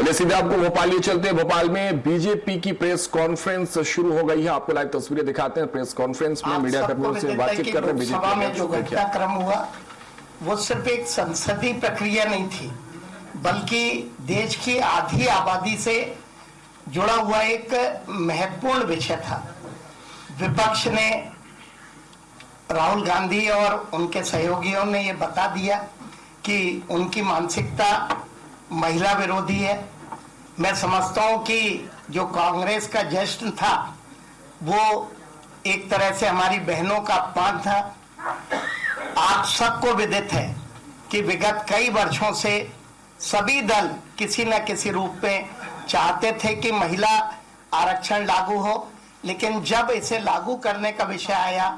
चलिए सीधे आपको भोपाल लिए चलते हैं। भोपाल में बीजेपी की प्रेस कॉन्फ्रेंस शुरू हो गई है। आपको लाइव तस्वीरें दिखाते हैं। प्रेस कॉन्फ्रेंस में मीडिया कर्मियों से बातचीत कर रहे हैं। सभा में जो घटनाक्रम हुआ वो सिर्फ एक संसदीय प्रक्रिया नहीं थी, बल्कि देश की आधी आबादी से जुड़ा हुआ एक महत्वपूर्ण विषय था। विपक्ष ने, राहुल गांधी और उनके सहयोगियों ने ये बता दिया कि उनकी मानसिकता महिला विरोधी है। मैं समझता हूं कि जो कांग्रेस का जश्न था वो एक तरह से हमारी बहनों का अपमान था। आप सबको विदित है कि विगत कई वर्षों से सभी दल किसी न किसी रूप में चाहते थे कि महिला आरक्षण लागू हो, लेकिन जब इसे लागू करने का विषय आया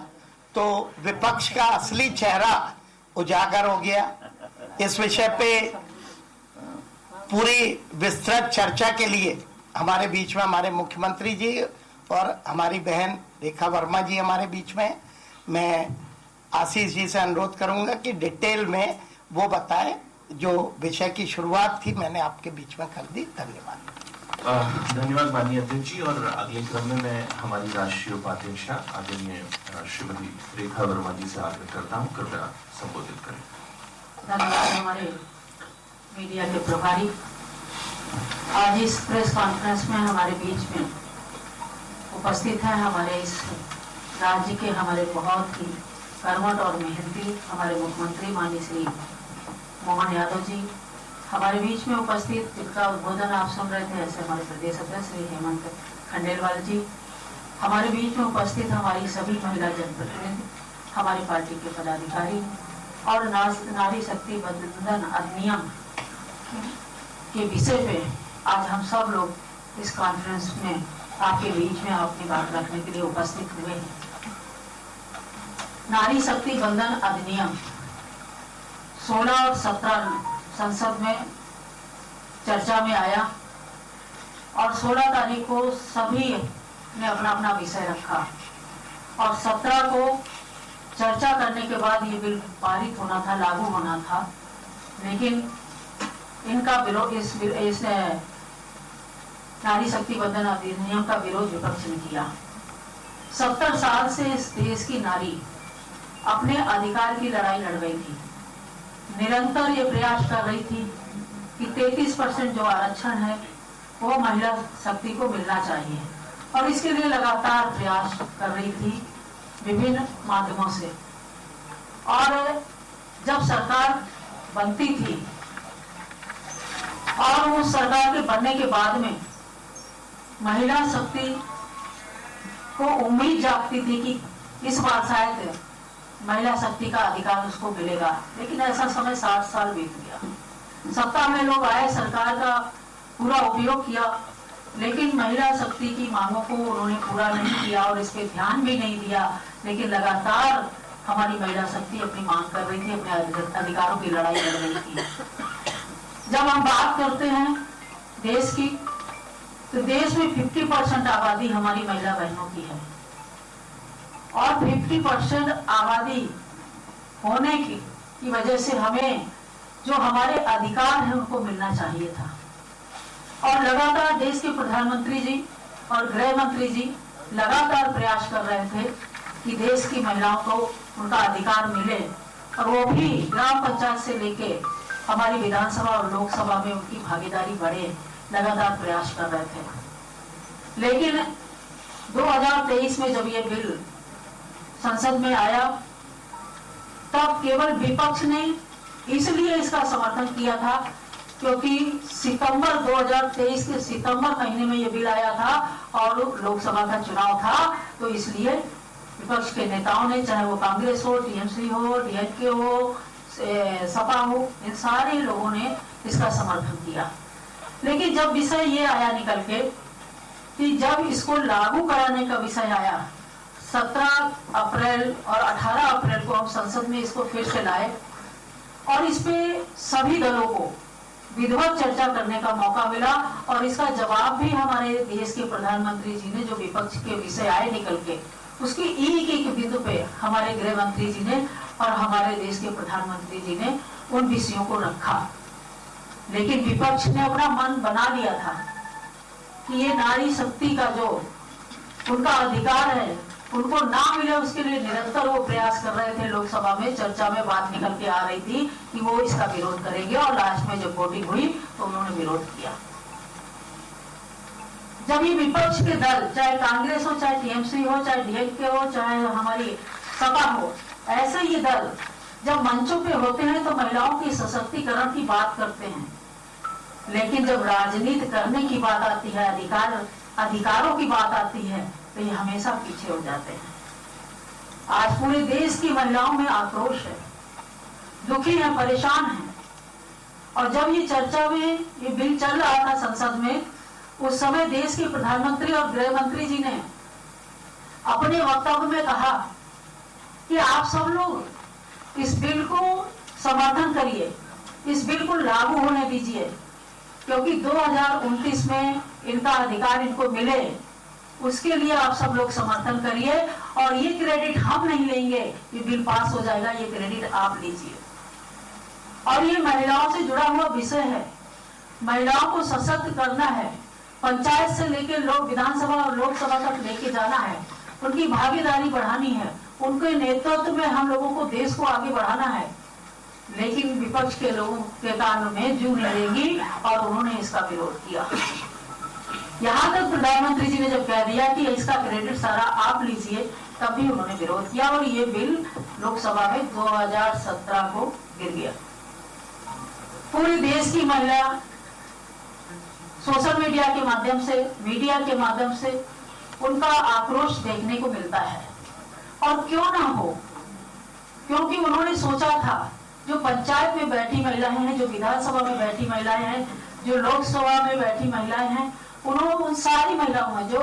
तो विपक्ष का असली चेहरा उजागर हो गया। इस विषय पे पूरी विस्तृत चर्चा के लिए हमारे बीच में हमारे मुख्यमंत्री जी और हमारी बहन रेखा वर्मा जी हमारे बीच में। मैं आशीष जी से अनुरोध करूंगा कि डिटेल में वो बताएं। जो विषय की शुरुआत थी मैंने आपके बीच में कर दी। धन्यवाद। धन्यवाद माननीय अध्यक्ष जी। और अगले क्रम में मैं हमारी राष्ट्रीय उपाध्यक्ष आदरणीय श्रीमती रेखा वर्मा जी से आग्रह करता हूँ, कृपया संबोधित करें। धन्यवाद हमारे मीडिया के प्रभारी। आज इस प्रेस कॉन्फ्रेंस में हमारे बीच में उपस्थित है हमारे इस राज्य के हमारे बहुत ही कर्मठ और मेहनती हमारे मुख्यमंत्री माननीय श्री मोहन यादव जी हमारे बीच में उपस्थित, जिनका उद्बोधन आप सुन रहे थे, ऐसे हमारे प्रदेश अध्यक्ष श्री हेमंत खंडेलवाल जी हमारे बीच में उपस्थित, हमारी सभी महिला जनप्रतिनिधि, हमारी पार्टी के पदाधिकारी और नारी शक्ति बंधन अधिनियम के विषय पे आज हम सब लोग इस कॉन्फ्रेंस में आपके बीच में अपनी बात रखने के लिए उपस्थित हुए हैं। नारी शक्ति बंधन अधिनियम 16 और 17 संसद में चर्चा में आया और 16 तारीख को सभी ने अपना अपना विषय रखा और 17 को चर्चा करने के बाद ये बिल पारित होना था, लागू होना था, लेकिन इनका विरोध इस नारी शक्ति बंधन अधिनियम का विरोध विपक्ष ने किया। 70 साल से इस देश की नारी अपने अधिकार की लड़ाई लड़ रही थी। निरंतर ये प्रयास कर रही थी कि 33% जो आरक्षण है वो महिला शक्ति को मिलना चाहिए और इसके लिए लगातार प्रयास कर रही थी विभिन्न माध्यमों से। और जब सरकार बनती थी और उस सरकार के बनने के बाद में महिला शक्ति को उम्मीद जागती थी कि इस बार शायद महिला शक्ति का अधिकार उसको मिलेगा, लेकिन ऐसा समय 60 साल बीत गया। सत्ता में लोग आए, सरकार का पूरा उपयोग किया, लेकिन महिला शक्ति की मांगों को उन्होंने पूरा नहीं किया और इस पे ध्यान भी नहीं दिया। लेकिन लगातार हमारी महिला शक्ति अपनी मांग कर रही थी, अपने अधिकारों की लड़ाई लड़ रही थी। जब हम बात करते हैं देश की, तो देश में 50% आबादी हमारी महिला बहनों की है और 50% आबादी होने की वजह से हमें जो हमारे अधिकार हैं उनको मिलना चाहिए था। और लगातार देश के प्रधानमंत्री जी और गृह मंत्री जी लगातार प्रयास कर रहे थे कि देश की महिलाओं को उनका अधिकार मिले और वो भी ग्राम पंचायत से लेके हमारी विधानसभा और लोकसभा में उनकी भागीदारी बढ़े, लगातार प्रयास कर रहे थे। लेकिन 2023 में जब ये बिल संसद में आया तब केवल विपक्ष ने इसलिए इसका समर्थन किया था क्योंकि सितंबर 2023 के सितंबर महीने में ये बिल आया था और लोकसभा का चुनाव था, तो इसलिए विपक्ष के नेताओं ने, चाहे वो कांग्रेस हो, टीएमसी हो, डीएमके हो, सपा हो, इन सारे लोगों ने इसका समर्थन किया। लेकिन जब विषय ये आया निकल के कि जब इसको लागू कराने का विषय आया 17 अप्रैल और 18 अप्रैल को हम संसद में इसको फिर से लाए और इस पे सभी दलों को विधिवत चर्चा करने का मौका मिला और इसका जवाब भी हमारे देश के प्रधानमंत्री जी ने, जो विपक्ष के विषय आए निकल के, उसकी एक एक बिंदु पे हमारे गृह मंत्री जी ने और हमारे देश के प्रधानमंत्री जी ने उन विषयों को रखा। लेकिन विपक्ष ने अपना मन बना लिया था कि ये नारी शक्ति का जो उनका अधिकार है उनको ना मिले, उसके लिए निरंतर वो प्रयास कर रहे थे। लोकसभा में चर्चा में बात निकल के आ रही थी कि वो इसका विरोध करेंगे, और लास्ट में जब वोटिंग हुई तो उन्होंने विरोध किया। जब ये विपक्ष के दल, चाहे कांग्रेस हो, चाहे टीएमसी हो, चाहे डीएमके हो, चाहे हमारी सपा हो, ऐसे ये दल जब मंचों पे होते हैं तो महिलाओं की सशक्तिकरण की बात करते हैं, लेकिन जब राजनीति करने की बात आती है, अधिकारों की बात आती है, तो ये हमेशा पीछे हो जाते हैं। आज पूरे देश की महिलाओं में आक्रोश है, दुखी है, परेशान है। और जब ये चर्चा में ये बिल चल रहा था संसद में, उस समय देश के प्रधानमंत्री और गृह मंत्री जी ने अपने वक्तव्य में कहा कि आप सब लोग इस बिल को समर्थन करिए, इस बिल को लागू होने दीजिए, क्योंकि 2029 में इनका अधिकार इनको मिले, उसके लिए आप सब लोग समर्थन करिए। और ये क्रेडिट हम नहीं लेंगे, ये बिल पास हो जाएगा, ये क्रेडिट आप लीजिए। और ये महिलाओं से जुड़ा हुआ विषय है, महिलाओं को सशक्त करना है, पंचायत से लेकर लोग विधानसभा और लोकसभा तक लेके जाना है, उनकी भागीदारी बढ़ानी है, उनके नेतृत्व में हम लोगों को, देश को आगे बढ़ाना है। लेकिन विपक्ष के लोगों के कान में जू नहीं देगी और उन्होंने इसका विरोध किया। यहाँ तक प्रधानमंत्री जी ने जब कह दिया कि इसका क्रेडिट सारा आप लीजिए, तब भी उन्होंने विरोध किया और ये बिल लोकसभा में 2017 को गिर गया। पूरे देश की महिला सोशल मीडिया के माध्यम से, मीडिया के माध्यम से उनका आक्रोश देखने को मिलता है। और क्यों ना हो, क्योंकि उन्होंने सोचा था जो पंचायत में बैठी महिलाएं हैं, जो विधानसभा में बैठी महिलाएं हैं, जो लोकसभा में बैठी महिलाएं हैं, उन्होंने उन सारी महिलाओं में जो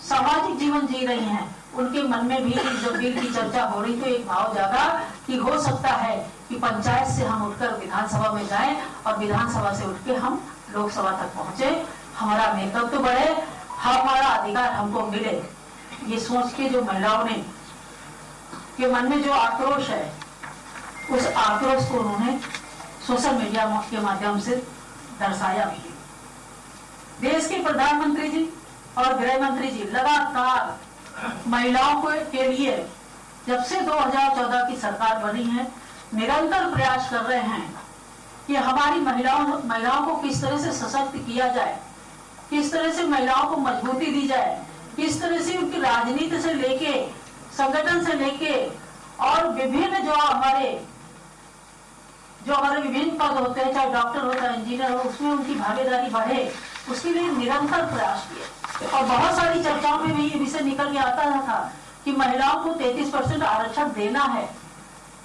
सामाजिक जीवन जी रही हैं, उनके मन में भी जब बिल की चर्चा हो रही तो एक भाव जागा कि हो सकता है कि पंचायत से हम उठकर विधानसभा में जाएं और विधानसभा से उठ के हम लोकसभा तक पहुंचे, हमारा नेतृत्व बढ़े, हमारा अधिकार हमको मिले। ये सोच के जो महिलाओं ने के मन में जो आक्रोश है, उस आक्रोश को उन्होंने सोशल मीडिया के माध्यम से दर्शाया भी। देश के प्रधानमंत्री जी और गृह मंत्री जी लगातार महिलाओं के लिए जब से 2014 की सरकार बनी है, निरंतर प्रयास कर रहे हैं कि हमारी महिलाओं को किस तरह से सशक्त किया जाए, किस तरह से महिलाओं को मजबूती दी जाए, किस तरह से उनकी राजनीति से लेके, संगठन से लेके और विभिन्न जो हमारे विभिन्न पद होते हैं, चाहे डॉक्टर हो, चाहे इंजीनियर हो, उसमें उनकी भागीदारी बढ़े, उसके लिए निरंतर प्रयास किए। और बहुत सारी चर्चाओं में भी ये विषय निकल के आता था कि महिलाओं को 33% आरक्षण देना है,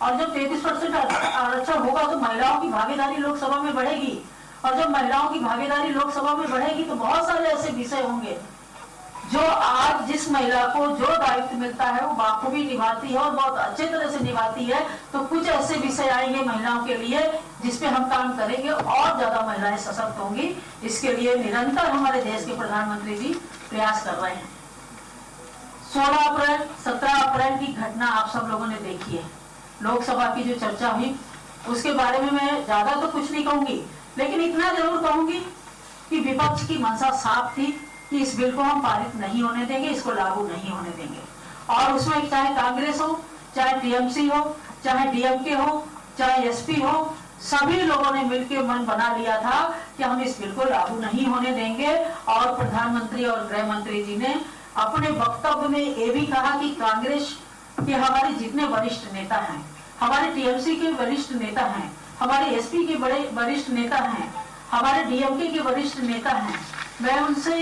और जब 33% आरक्षण होगा तो महिलाओं की भागीदारी लोकसभा में बढ़ेगी, और जब महिलाओं की भागीदारी लोकसभा में बढ़ेगी तो बहुत सारे ऐसे विषय होंगे जो आज जिस महिला को जो दायित्व मिलता है वो बाखूबी निभाती है और बहुत अच्छे तरह से निभाती है। तो कुछ ऐसे विषय आएंगे महिलाओं के लिए जिसपे हम काम करेंगे और ज्यादा महिलाएं सशक्त होंगी। इसके लिए निरंतर हमारे देश के प्रधानमंत्री जी प्रयास कर रहे हैं। 16 अप्रैल 17 अप्रैल की घटना आप सब लोगों ने देखी है, लोकसभा की जो चर्चा हुई उसके बारे में मैं ज्यादा तो कुछ नहीं कहूंगी, लेकिन इतना जरूर कहूंगी कि विपक्ष की मंशा साफ थी कि इस बिल को हम पारित नहीं होने देंगे, इसको लागू नहीं होने देंगे। और उसमें चाहे कांग्रेस हो, चाहे टीएमसी हो, चाहे डीएमके हो, चाहे एसपी हो, सभी लोगों ने मिलकर मन बना लिया था कि हम इस बिल को लागू नहीं होने देंगे। और प्रधानमंत्री और गृह मंत्री जी ने अपने वक्तव्य में ये भी कहा कि कांग्रेस के हमारे जितने वरिष्ठ नेता हैं, हमारे टीएमसी के वरिष्ठ नेता हैं, हमारे एसपी के बड़े वरिष्ठ नेता हैं, हमारे डीएमके के वरिष्ठ नेता हैं, मैं उनसे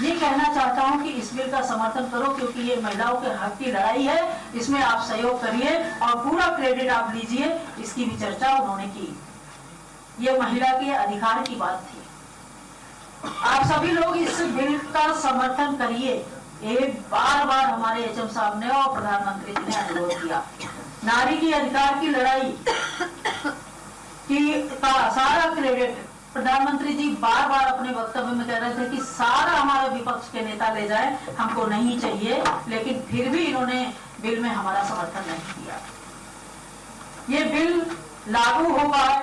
ये कहना चाहता हूं कि इस बिल का समर्थन करो, क्योंकि ये महिलाओं के हक की लड़ाई है, इसमें आप सहयोग करिए और पूरा क्रेडिट आप लीजिए। इसकी भी चर्चा उन्होंने की। ये महिला के अधिकार की बात थी। आप सभी लोग इस बिल का समर्थन करिए, ये बार बार हमारे एचएम साहब ने और प्रधानमंत्री जी ने अनुरोध किया। नारी की अधिकार की लड़ाई की सारा क्रेडिट प्रधानमंत्री जी बार बार अपने वक्तव्य में कह रहे थे कि सारा हमारे विपक्ष के नेता ले जाए, हमको नहीं चाहिए, लेकिन फिर भी इन्होंने बिल में हमारा समर्थन नहीं किया। ये बिल लागू हो पाए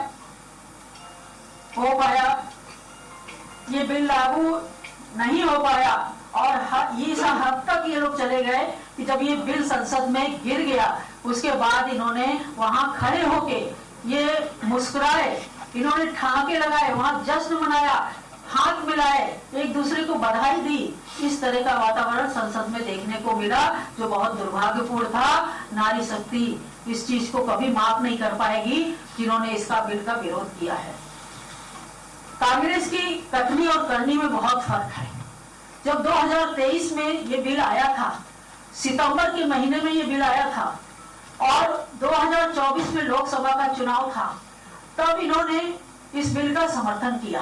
हो पाया, ये बिल लागू नहीं हो पाया और इस हद तक ये लोग चले गए कि जब ये बिल संसद में गिर गया उसके बाद इन्होंने वहां खड़े होके ये मुस्कुराए, इन्होंने ठहाके लगाए, वहां जश्न मनाया, हाथ मिलाए, एक दूसरे को बधाई दी। इस तरह का वातावरण संसद में देखने को मिला जो बहुत दुर्भाग्यपूर्ण था। नारी शक्ति इस चीज को कभी माफ नहीं कर पाएगी जिन्होंने इसका बिल का विरोध किया है। कांग्रेस की कथनी और करनी में बहुत फर्क है। जब 2023 में ये बिल आया था, सितंबर के महीने में ये बिल आया था और 2024 में लोकसभा का चुनाव था, तब इन्होंने इस बिल का समर्थन किया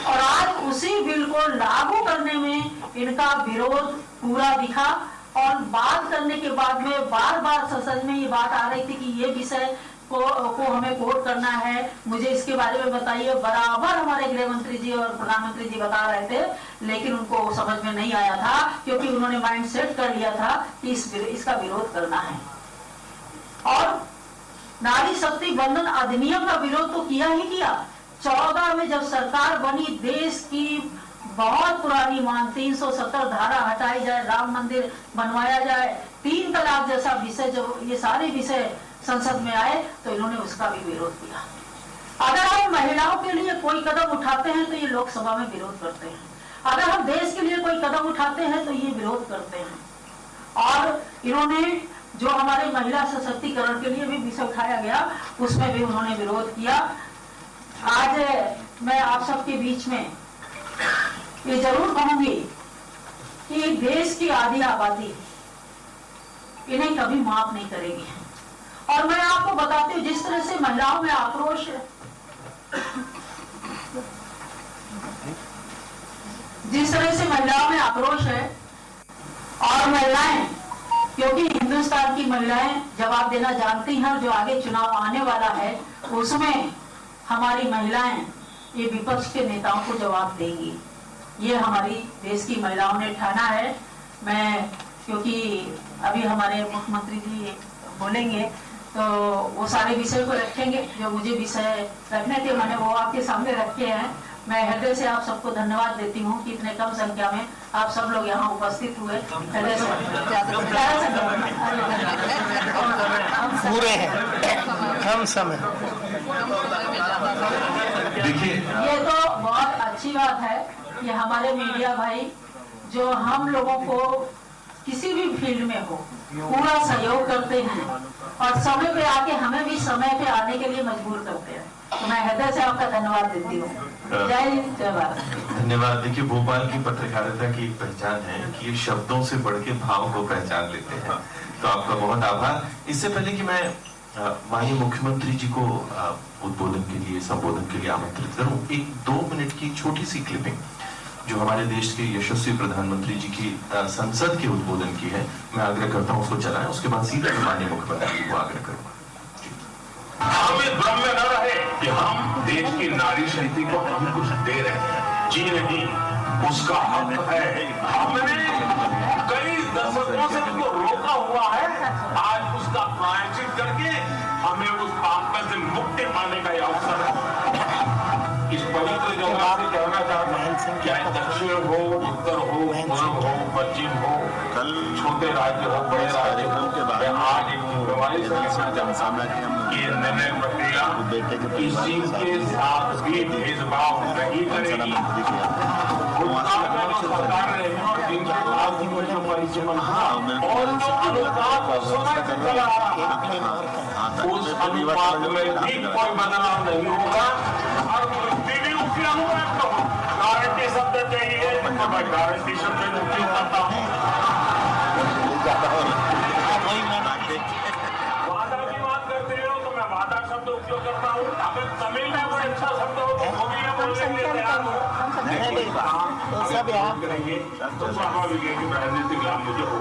और आज उसी बिल को लागू करने में इनका विरोध पूरा दिखा। और बात करने के बाद में बार बार संसद में ये बात आ रही थी कि ये विषय को हमें कोट करना है, मुझे इसके बारे में बताइए। बराबर हमारे गृह मंत्री जी और प्रधानमंत्री जी बता रहे थे, लेकिन उनको समझ में नहीं आया था क्योंकि उन्होंने माइंड सेट कर लिया था कि इसका विरोध करना है। और नारी शक्ति बंधन अधिनियम का विरोध तो किया ही किया। 14 में जब सरकार बनी, देश की बहुत पुरानी मांग 370 धारा हटाई जाए, राम मंदिर बनवाया जाए, 3 तलाक जैसा विषय, जब ये सारे विषय संसद में आए तो इन्होंने उसका भी विरोध किया। अगर हम महिलाओं के लिए कोई कदम उठाते हैं तो ये लोकसभा में विरोध करते हैं, अगर हम देश के लिए कोई कदम उठाते हैं तो ये विरोध करते हैं। और इन्होंने जो हमारे महिला सशक्तिकरण के लिए भी विषय उठाया गया उसमें भी उन्होंने विरोध किया। आज मैं आप सबके बीच में ये जरूर कहूंगी कि देश की आधी आबादी इन्हें कभी माफ नहीं करेगी। और मैं आपको बताती हूँ जिस तरह से महिलाओं में आक्रोश है, जिस तरह से महिलाओं में आक्रोश है और महिलाएं, क्योंकि हिंदुस्तान की महिलाएं जवाब देना जानती हैं और जो आगे चुनाव आने वाला है उसमें हमारी महिलाएं ये विपक्ष के नेताओं को जवाब देंगी। ये हमारी देश की महिलाओं ने ठाना है। मैं क्योंकि अभी हमारे मुख्यमंत्री जी बोलेंगे तो वो सारे विषय को रखेंगे, जो मुझे विषय रखने थे मैंने वो आपके सामने रखे हैं। मैं हृदय से आप सबको धन्यवाद देती हूँ कि इतने कम संख्या में आप सब लोग यहाँ उपस्थित हुए। हृदय से पूरे हैं कम समय। देखिए, ये तो बहुत अच्छी बात है कि हमारे मीडिया भाई जो हम लोगों को किसी भी फील्ड में हो पूरा सहयोग करते हैं और समय पे आके हमें भी समय पे आने के लिए मजबूर करते हैं। तो मैं हृदय से आपका धन्यवाद देती हूँ। जय हिंद, जय भारत। धन्यवाद। देखिए, भोपाल की पत्रकारिता की एक पहचान है कि ये शब्दों से बढ़ के भाव को पहचान लेते हैं, तो आपका बहुत आभार। इससे पहले कि मैं माननीय मुख्यमंत्री जी को उद्बोधन के लिए, संबोधन के लिए आमंत्रित करूं, 1-2 मिनट की छोटी सी क्लिपिंग जो हमारे देश के यशस्वी प्रधानमंत्री जी की संसद के उद्बोधन की है, मैं आग्रह करता हूं उसको चलाएं। उसके बाद सीधे माननीय मुख्यमंत्री जी को आग्रह करूंगा। हमें भ्रम में न रहे कि हम देश की नारी शक्ति को हम कुछ दे रहे हैं, जी नहीं, उसका हक है। हमने कई दशकों से उसको रोका हुआ है, आज उसका प्रायश्चित करके हमें उस पाप से मुक्ति पाने का यह अवसर है। इस पवित्र जगह से कहना चाहता हूं, चाहे दक्षिण हो, उत्तर हो, पूर्व हो, पश्चिम हो, छोटे राज्य हो, बड़े राज्य हो, आज एक जिम्मेवारी ये निर्णय प्रक्रिया किसी के साथ भी भेदभाव नहीं करेगी। सरकार रहे और जिनके साथ परिचय और जो अनुपात समय से चला आ रहा है उस अनुपात में भी कोई बदलाव नहीं होगा। और भी उपयोग हुआ तो गारंटी शब्द चाहिए तो मैं गारंटी शब्द उपयोग करता हूँ। वादा की बात करते हो तो मैं वादा शब्द उपयोग करता हूँ। अगर तमिल में कोई अच्छा शब्द हो तो वो भी बोलने के लिए तैयार हो। सब याद करेंगे तो स्वाभाविक है कि राजनीतिक लाभ मुझे हो,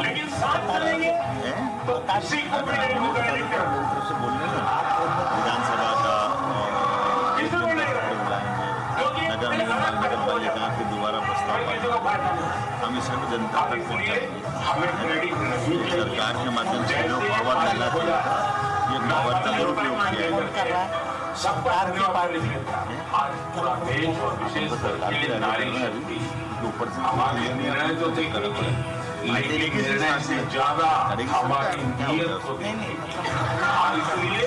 लेकिन साथ चलेंगे तो किसी को भी नहीं होगा। विधानसभा का दोबारा प्रस्ताव हम इसे जनता तक पहुंचाएंगे। सरकार के माध्यम से जो पावर मिला ये पावर का दुरुपयोग किया है। सरकार की पार्टी आज पूरा देश और विशेष करके नारी शक्ति ऊपर से हमारे निर्णय तो देखेंगे, लेकिन निर्णय से ज्यादा हमारी नीयत को देखेंगे। और इसलिए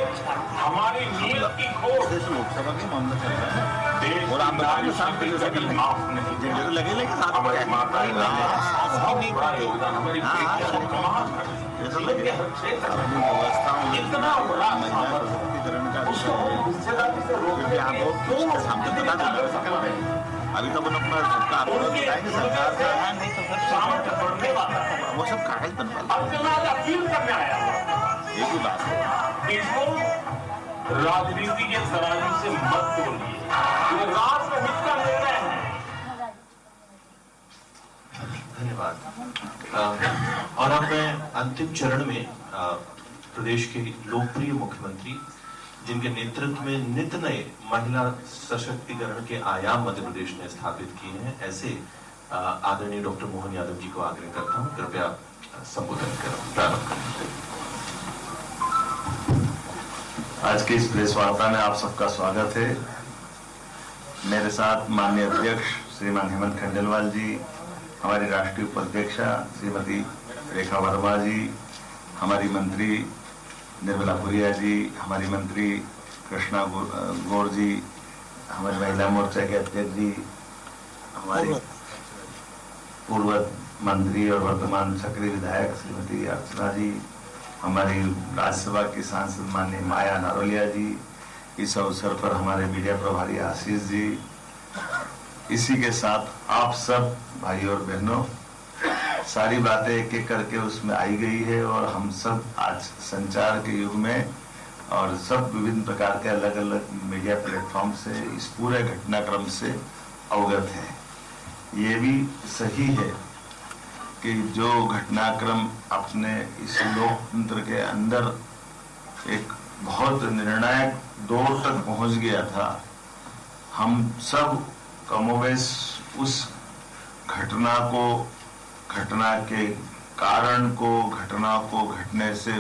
हमारी नीयत की खोट लोकसभा के मामला चल रहा है देश और आप की नारी बताओ साथ शक्ति में कभी माफ नहीं करेगी। लगे लेकिन साथ में हमारी माता बहुत बड़ा योगदान हमारी व्यवस्थाओं इतना बड़ा महिला सशक्तिकरण का उसको हिस्सेदारी से क्योंकि आप लोग उसके सामने बता देना। अभी तो अपन अपना सरकार को बताएंगे, सरकार का वो सब कागज बनवा अपील करने आया एक ही बात है। इसको राजनीति के तराजू से मत तोड़िए, ये राष्ट्र हित का निर्णय है। धन्यवाद। और अब मैं अंतिम चरण में प्रदेश के लोकप्रिय मुख्यमंत्री, जिनके नेतृत्व में नित नए महिला सशक्तिकरण के आयाम मध्य प्रदेश ने स्थापित किए हैं, ऐसे आदरणीय डॉक्टर मोहन यादव जी को आग्रह करता हूं, कृपया संबोधन करें, प्रारंभ करें। आज की इस प्रेस वार्ता में आप सबका स्वागत है। मेरे साथ माननीय अध्यक्ष श्रीमान हेमंत खंडेलवाल जी, हमारी राष्ट्रीय उपाध्यक्षा श्रीमती रेखा वर्मा जी, हमारी मंत्री निर्मला पुरिया जी, हमारी मंत्री कृष्णा गौर जी, हमारे महिला मोर्चा के अध्यक्ष जी, हमारी पूर्व मंत्री और वर्तमान सक्रिय विधायक श्रीमती अर्चना जी, हमारी राज्यसभा की सांसद माननीय माया नारोलिया जी, इस अवसर पर हमारे मीडिया प्रभारी आशीष जी, इसी के साथ आप सब भाई और बहनों, सारी बातें एक एक करके उसमें आई गई है और हम सब आज संचार के युग में और सब विभिन्न प्रकार के अलग अलग मीडिया प्लेटफॉर्म से इस पूरे घटनाक्रम से अवगत है। ये भी सही है कि जो घटनाक्रम अपने इस लोकतंत्र के अंदर एक बहुत निर्णायक दौर तक पहुंच गया था, हम सब कमोबेश उस घटना को, घटना के कारण को, घटना को घटने से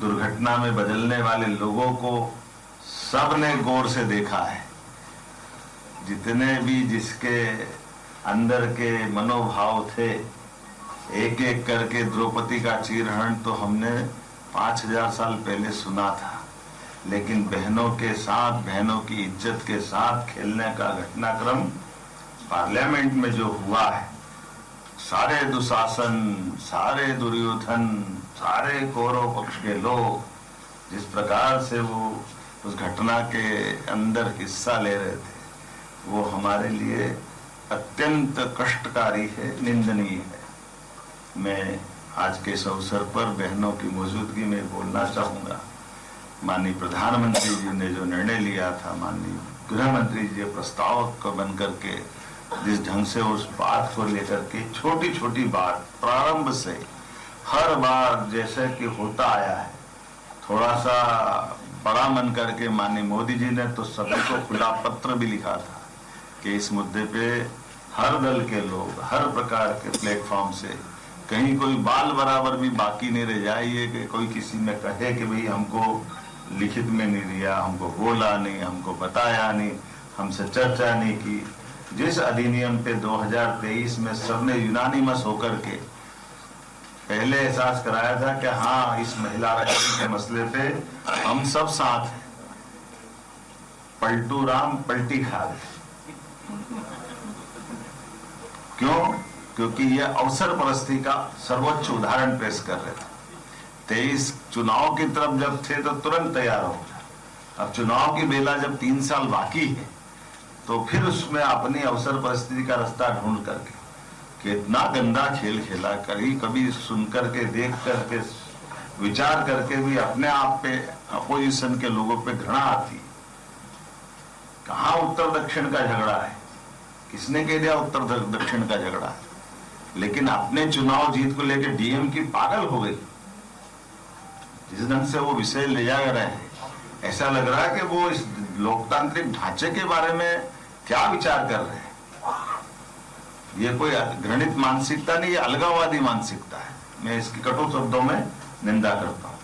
दुर्घटना में बदलने वाले लोगों को सबने गौर से देखा है। जितने भी जिसके अंदर के मनोभाव थे, एक एक करके द्रौपदी का चीरहरण तो हमने 5000 साल पहले सुना था, लेकिन बहनों के साथ, बहनों की इज्जत के साथ खेलने का घटनाक्रम पार्लियामेंट में जो हुआ है, सारे दुशासन, सारे दुर्योधन, सारे कौरव पक्ष के लोग जिस प्रकार से वो उस घटना के अंदर हिस्सा ले रहे थे, वो हमारे लिए अत्यंत कष्टकारी है, निंदनीय है। मैं आज के इस अवसर पर बहनों की मौजूदगी में बोलना चाहूंगा। माननीय प्रधानमंत्री जी ने जो निर्णय लिया था, माननीय गृह मंत्री जी प्रस्ताव को बन करके जिस ढंग से उस बात को लेकर के छोटी छोटी बात प्रारंभ से हर बार जैसे कि होता आया है, थोड़ा सा बड़ा मन करके माननीय मोदी जी ने तो सभी को खुला पत्र भी लिखा था कि इस मुद्दे पे हर दल के लोग हर प्रकार के प्लेटफॉर्म से कहीं कोई बाल बराबर भी बाकी नहीं रह जाइए कि कोई किसी में कहे कि भाई हमको लिखित में नहीं दिया, हमको बोला नहीं, हमको बताया नहीं, हमसे चर्चा नहीं की। जिस अधिनियम पे 2023 में सबने यूनानिमस होकर के पहले एहसास कराया था कि हाँ, इस महिला आरक्षण के मसले पे हम सब साथ हैं, पलटू राम पलटी खा गए। क्यों? क्योंकि यह अवसर परस्ती का सर्वोच्च उदाहरण पेश कर रहे थे। 23 चुनाव की तरफ जब थे तो तुरंत तैयार हो गया। अब चुनाव की बेला जब 3 साल बाकी है तो फिर उसमें अपनी अवसर परिस्थिति का रास्ता ढूंढ करके कितना गंदा खेल खेला, कभी सुन करके, देख करके, विचार करके भी अपने आप पे अपोजिशन के लोगों पे घृणा आती। कहाँ उत्तर दक्षिण का झगड़ा है? किसने कह दिया उत्तर दक्षिण का झगड़ा है? लेकिन अपने चुनाव जीत को लेकर डीएम की पागल हो गई। जिस ढंग से वो विषय ले जा रहे हैं, ऐसा लग रहा है कि वो इस लोकतांत्रिक ढांचे के बारे में क्या विचार कर रहे हैं। ये कोई घृणित मानसिकता नहीं, ये अलगाववादी मानसिकता है। मैं इसकी कटु शब्दों में निंदा करता हूं।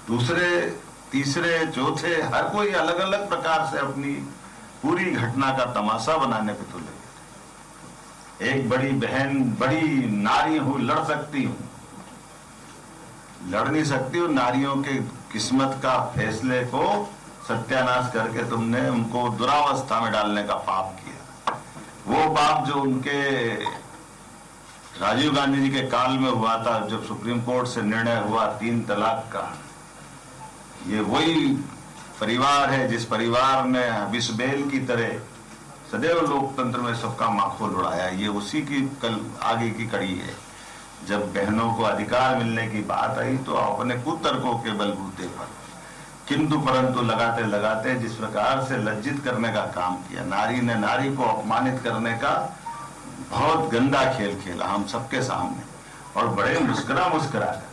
दूसरे, तीसरे, चौथे, हर कोई अलग अलग प्रकार से अपनी पूरी घटना का तमाशा बनाने पे तुले। एक बड़ी बहन, बड़ी नारी हूं, लड़ सकती हूं, लड़ नहीं सकती हूं। नारियों के किस्मत का फैसले को सत्यानाश करके तुमने उनको दुरावस्था में डालने का पाप किया। वो पाप जो उनके राजीव गांधी जी के काल में हुआ था, जब सुप्रीम कोर्ट से निर्णय हुआ 3 तलाक का। ये वही परिवार है जिस परिवार ने विषबेल की तरह सदैव लोकतंत्र में सबका माखोल उड़ाया। ये उसी की कल आगे की कड़ी है। जब बहनों को अधिकार मिलने की बात आई तो अपने कुतर्कों के बलबूते पर किंतु परंतु लगाते लगाते जिस प्रकार से लज्जित करने का काम किया, नारी ने नारी को अपमानित करने का बहुत गंदा खेल खेला हम सबके सामने, और बड़े मुस्कुरा मुस्कुरा कर।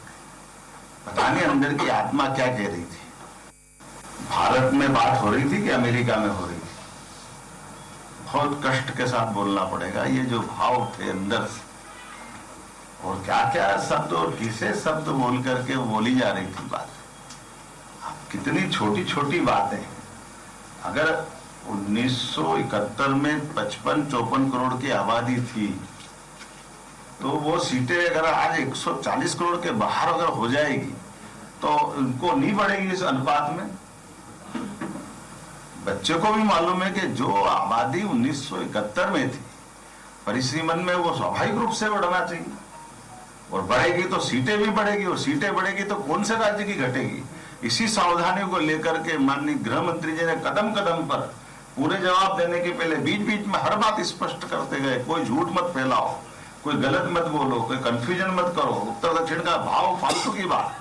पता नहीं अंदर की आत्मा क्या कह रही थी। भारत में बात हो रही थी कि अमेरिका में हो रही थी, बहुत कष्ट के साथ बोलना पड़ेगा। ये जो भाव थे अंदर से, और क्या क्या शब्द और किसे शब्द बोल करके बोली जा रही थी बात। कितनी छोटी छोटी बातें। अगर 1971 में 55-54 करोड़ की आबादी थी, तो वो सीटें अगर आज 140 करोड़ के बाहर अगर हो जाएगी तो उनको नहीं बढ़ेगी इस अनुपात में। बच्चे को भी मालूम है कि जो आबादी 1971 में थी परिसीमन में, वो स्वाभाविक रूप से बढ़ना चाहिए, और बढ़ेगी तो सीटें भी बढ़ेगी, और सीटें बढ़ेगी तो कौन से राज्य की घटेगी। इसी सावधानी को लेकर के माननीय गृह मंत्री जी ने कदम कदम पर पूरे जवाब देने के पहले बीच बीच में हर बात स्पष्ट करते गए। कोई झूठ मत फैलाओ, कोई गलत मत बोलो, कोई कंफ्यूजन मत करो, उत्तर दक्षिण का भाव फालतू की बात।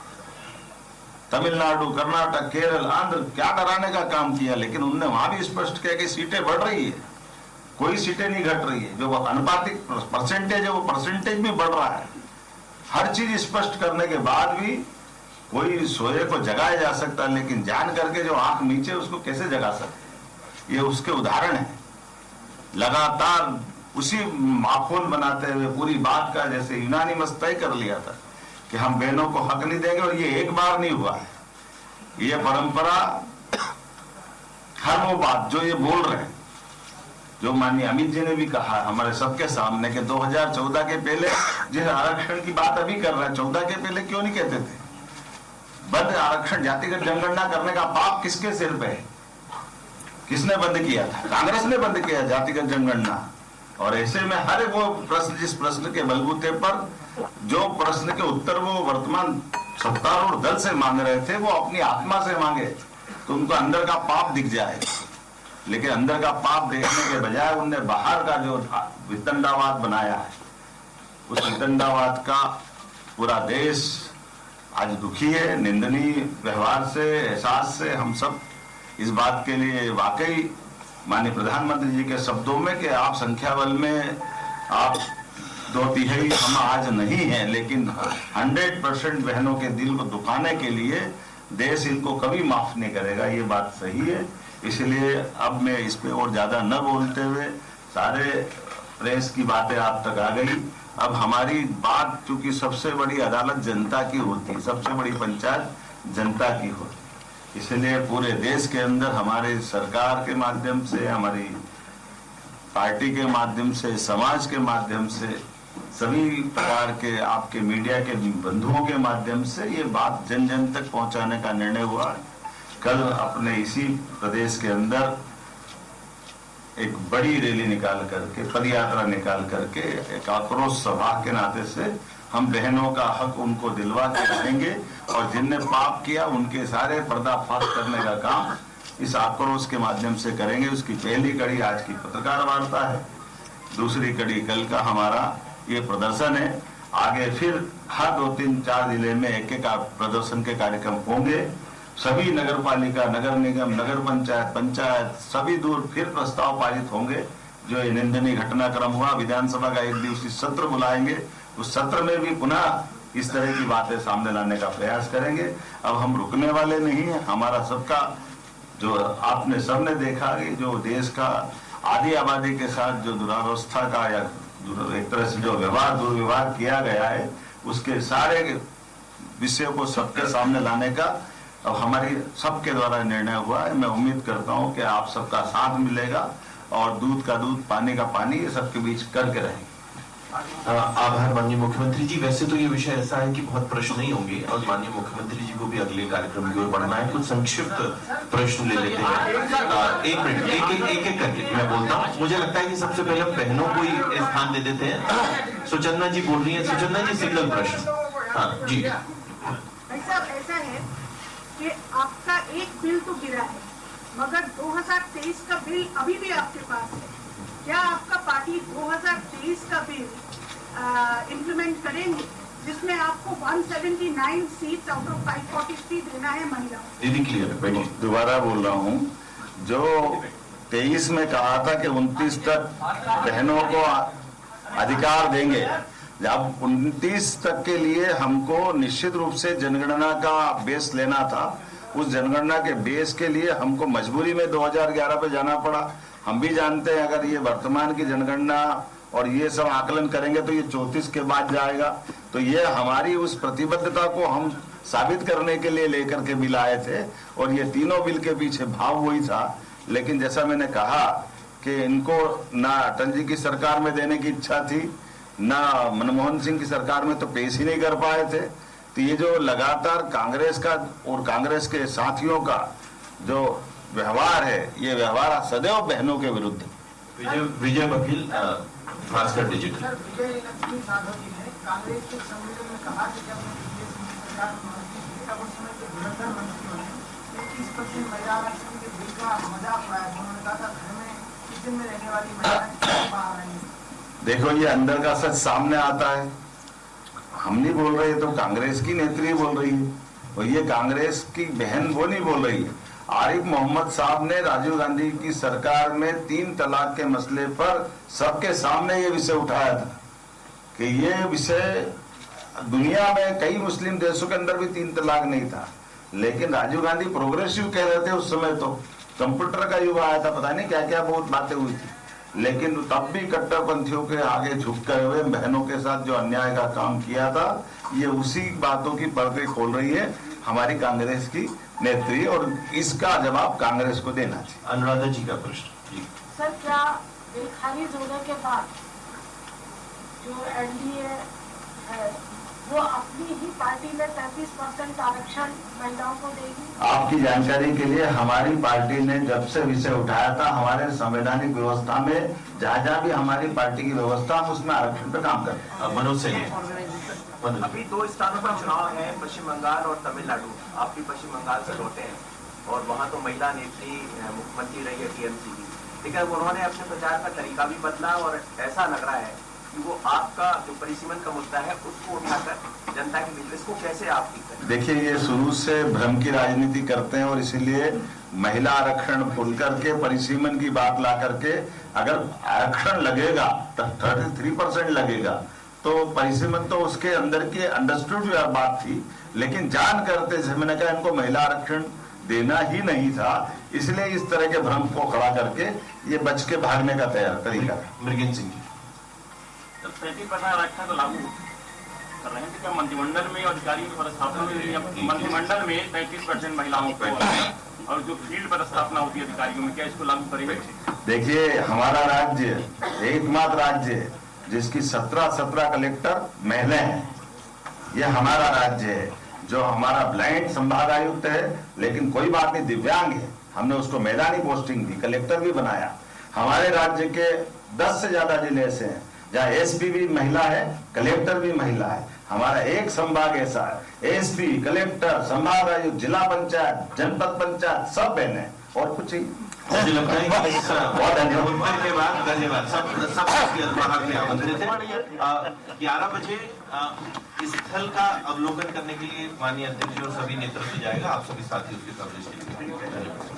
तमिलनाडु, कर्नाटक, केरल, आंध्र, क्या डराने का काम किया, लेकिन उन्होंने वहां भी स्पष्ट किया कि सीटें बढ़ रही है, कोई सीटें नहीं घट रही है। जो अनुपातिक परसेंटेज है वो परसेंटेज भी बढ़ रहा है। हर चीज स्पष्ट करने के बाद भी कोई सोए को जगाया जा सकता है, लेकिन जान करके जो आंख नीचे उसको कैसे जगा सकते, ये उसके उदाहरण है। लगातार उसी माहौल बनाते हुए पूरी बात का जैसे यूनानिमस तय कर लिया था कि हम बहनों को हक नहीं देंगे, और ये एक बार नहीं हुआ है। ये परंपरा, हर वो बात जो ये बोल रहे हैं, जो माननीय अमित जी ने भी कहा हमारे सबके सामने कि 2014 के पहले जिस आरक्षण की बात अभी कर रहे हैं, 14 के पहले क्यों नहीं कहते थे। बंद आरक्षण, जातिगत जनगणना करने का पाप किसके सिर पे है? किसने बंद किया था? कांग्रेस ने बंद किया जातिगत जनगणना। और ऐसे में हर वो प्रश्न, जिस प्रश्न के बलबूते पर, जो प्रश्न के उत्तर वो वर्तमान सत्तारूढ़ दल से मांग रहे थे, वो अपनी आत्मा से मांगे तो उनको अंदर का पाप दिख जाए। लेकिन अंदर का पाप देखने के बजाय उनने बाहर का जो वितंडावाद बनाया है, उस वितंडावाद का पूरा देश आज दुखी है। निंदनीय व्यवहार से, एहसास से हम सब इस बात के लिए वाकई माननीय प्रधानमंत्री जी के शब्दों में कि आप संख्या बल में आप 2/3 हम आज नहीं हैं, लेकिन 100% बहनों के दिल को दुखाने के लिए देश इनको कभी माफ नहीं करेगा। ये बात सही है। इसलिए अब मैं इस पे और ज्यादा न बोलते हुए, सारे प्रेस की बातें आप तक आ गई। अब हमारी बात, चूंकि सबसे बड़ी अदालत जनता की होती, सबसे बड़ी पंचायत जनता की होती, इसलिए पूरे देश के अंदर हमारे सरकार के माध्यम से, हमारी पार्टी के माध्यम से, समाज के माध्यम से, सभी प्रकार के आपके मीडिया के बंधुओं के माध्यम से ये बात जन जन तक पहुंचाने का निर्णय हुआ। कल अपने इसी प्रदेश के अंदर एक बड़ी रैली निकाल करके, पदयात्रा निकाल करके, एक आक्रोश सभा के नाते से हम बहनों का हक उनको दिलवा के रहेंगे, और जिनने पाप किया उनके सारे पर्दाफाश करने का काम इस आक्रोश के माध्यम से करेंगे। उसकी पहली कड़ी आज की पत्रकार वार्ता है, दूसरी कड़ी कल का हमारा ये प्रदर्शन है। आगे फिर हर 2, 3, 4 जिले में एक एक प्रदर्शन के कार्यक्रम होंगे। सभी नगर पालिका, नगर निगम, नगर पंचायत, पंचायत सभी दूर फिर प्रस्ताव पारित होंगे। जो ये निंदनीय घटनाक्रम हुआ, विधानसभा का 1 दिवसीय सत्र बुलाएंगे, उस सत्र में भी पुनः इस तरह की बातें सामने लाने का प्रयास करेंगे। अब हम रुकने वाले नहीं हैं। हमारा सबका, जो आपने सबने देखा कि जो देश का आधी आबादी के साथ जो दुरावस्था का या एक तरह से जो दुर्व्यवहार किया गया है, उसके सारे विषयों को सबके सामने लाने का अब हमारी सबके द्वारा निर्णय हुआ है। मैं उम्मीद करता हूं कि आप सबका साथ मिलेगा और दूध का दूध, पानी का पानी, ये सबके बीच करके रहेंगे। आभार माननीय मुख्यमंत्री जी। वैसे तो ये विषय ऐसा है कि बहुत प्रश्न नहीं होंगे और माननीय मुख्यमंत्री जी को भी अगले कार्यक्रम की ओर बढ़ना है। कुछ संक्षिप्त प्रश्न ले लेते हैं। एक मिनट, एक करके मैं बोलता हूँ। मुझे लगता है कि सबसे पहले बहनों को ही स्थान दे देते हैं। सुचंदा जी बोल रही है। सुचंदा जी, सिंगल प्रश्न। हाँ जी। ऐसा है कि आपका एक बिल तो गिरा है, मगर 2023 का बिल अभी भी आपके पास है। क्या आपका पार्टी 2023 का बिल इम्प्लीमेंट करेंगे जिसमें आपको 179 सीट्स आउट ऑफ 543 देना है महिलाओं? दीदी क्लियर है। दोबारा बोल रहा हूं, जो 23 में कहा था कि 29 तक बहनों को अधिकार देंगे, जब 29 तक के लिए हमको निश्चित रूप से जनगणना का बेस लेना था। उस जनगणना के बेस के लिए हमको मजबूरी में 2011 पे जाना पड़ा। हम भी जानते हैं अगर ये वर्तमान की जनगणना और ये सब आकलन करेंगे तो ये 34 के बाद जाएगा। तो ये हमारी उस प्रतिबद्धता को हम साबित करने के लिए लेकर के बिल आए थे और ये तीनों बिल के पीछे भाव वही था। लेकिन जैसा मैंने कहा कि इनको ना अटल जी की सरकार में देने की इच्छा थी, ना मनमोहन सिंह की सरकार में तो पेश ही नहीं कर पाए थे। तो ये जो लगातार कांग्रेस का और कांग्रेस के साथियों का जो व्यवहार है, ये व्यवहार सदैव बहनों के विरुद्ध। विजय बघेल, भास्कर डिजिटल। कांग्रेस के सम्मेलन में कहा कि जब सरकार तब उस समय के धुरंधर मंत्रियों ने 31% महिला आरक्षण के बिल का मजाक उड़ाया। उन्होंने कहा था घर में किचन में रहने वाली महिलाएं बाहर आएंगी। देखो, ये अंदर का सच सामने आता है। हम नहीं बोल रहे, तो कांग्रेस की नेत्री बोल रही है और ये कांग्रेस की बहन वो नहीं बोल रही है। आरिफ मोहम्मद साहब ने राजीव गांधी की सरकार में 3 तलाक के मसले पर सबके सामने ये विषय उठाया था कि ये विषय दुनिया में कई मुस्लिम देशों के अंदर भी 3 तलाक नहीं था, लेकिन राजीव गांधी प्रोग्रेसिव कह रहे थे उस समय। तो कंप्यूटर का युग आया था, पता नहीं क्या क्या बहुत बातें हुई थी, लेकिन तब भी कट्टरपंथियों के आगे झुककर हुए बहनों के साथ जो अन्याय का काम किया था, ये उसी बातों की पर्दे खोल रही है हमारी कांग्रेस की नेत्री, और इसका जवाब कांग्रेस को देना चाहिए। अनुराधा जी का प्रश्न जी। सर, क्या बिल खारिज होने के बाद जो एनडीए है वो अपनी ही पार्टी में 33% आरक्षण महिलाओं को देगी? आपकी जानकारी के लिए हमारी पार्टी ने जब से विषय उठाया था, हमारे संवैधानिक व्यवस्था में जहाँ जहाँ भी हमारी पार्टी की व्यवस्था, हम उसमें आरक्षण पे काम करते हैं। मनोज सिंह, अभी 2 स्थानों पर चुनाव है, पश्चिम बंगाल और तमिलनाडु। आप भी पश्चिम बंगाल से लौटे हैं और वहाँ तो महिला नेत्री मुख्यमंत्री रही है टीएमसी की, लेकिन उन्होंने अपने प्रचार का तरीका भी बदला और ऐसा लग रहा है कि वो आपका जो परिसीमन का मुद्दा है उसको उठाकर जनता के बीच इसको कैसे आप ठीक करें? देखिए, ये शुरू से भ्रम की राजनीति करते हैं और इसीलिए महिला आरक्षण भूल करके परिसीमन की बात ला करके, अगर आरक्षण लगेगा तो 33% लगेगा तो परिसीमन तो उसके अंदर की अंडरस्टूड बात थी, लेकिन जान करते जैसे मैंने कहा इनको महिला आरक्षण देना ही नहीं था, इसलिए इस तरह के भ्रम को खड़ा करके ये बच के भागने का तरीका था। मृगेंद्र सिंह जी, 33% आरक्षण तो लागू कर रहे हैं, तो क्या मंत्रिमंडल में अधिकारियों की पदस्थापना मंत्रिमंडल में 33% महिलाओं को और जो फील्ड पदस्थापना होती है अधिकारियों में, क्या इसको लागू करेंगे? देखिए, हमारा राज्य एकमात्र राज्य है जिसकी 17 कलेक्टर महिला हैं। ये हमारा राज्य है। जो हमारा ब्लाइंड संभाग आयुक्त है, लेकिन कोई बात नहीं, दिव्यांग है, हमने उसको मैदानी पोस्टिंग दी, कलेक्टर भी बनाया। हमारे राज्य के 10 से ज्यादा जिले ऐसे हैं जहाँ एसपी भी महिला है, कलेक्टर भी महिला है। हमारा एक संभाग ऐसा है, एसपी, कलेक्टर, संभाग आयुक्त, जिला पंचायत, जनपद पंचायत सब बहने हैं और कुछ ही। मुझे लगता है कि बहुत धन्यवाद के बाद धन्यवाद सब बाहर में आमंत्रित है। 11 बजे स्थल का अवलोकन करने के लिए माननीय अध्यक्ष और सभी नेतृत्व जाएगा। आप सभी साथी उसके कवरेज के लिए धन्यवाद।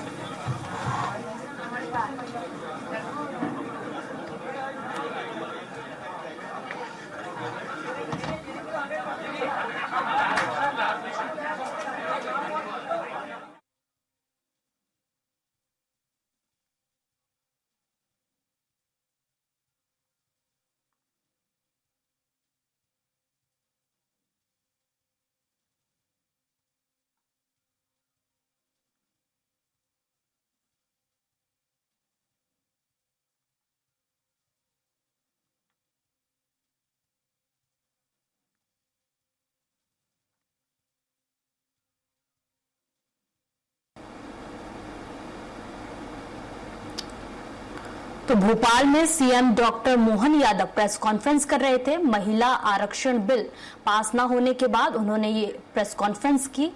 तो भोपाल में CM doctor Mohan Yadav press conference कर रहे थे। महिला आरक्षण बिल पास न होने के बाद उन्होंने ये प्रेस कॉन्फ्रेंस की।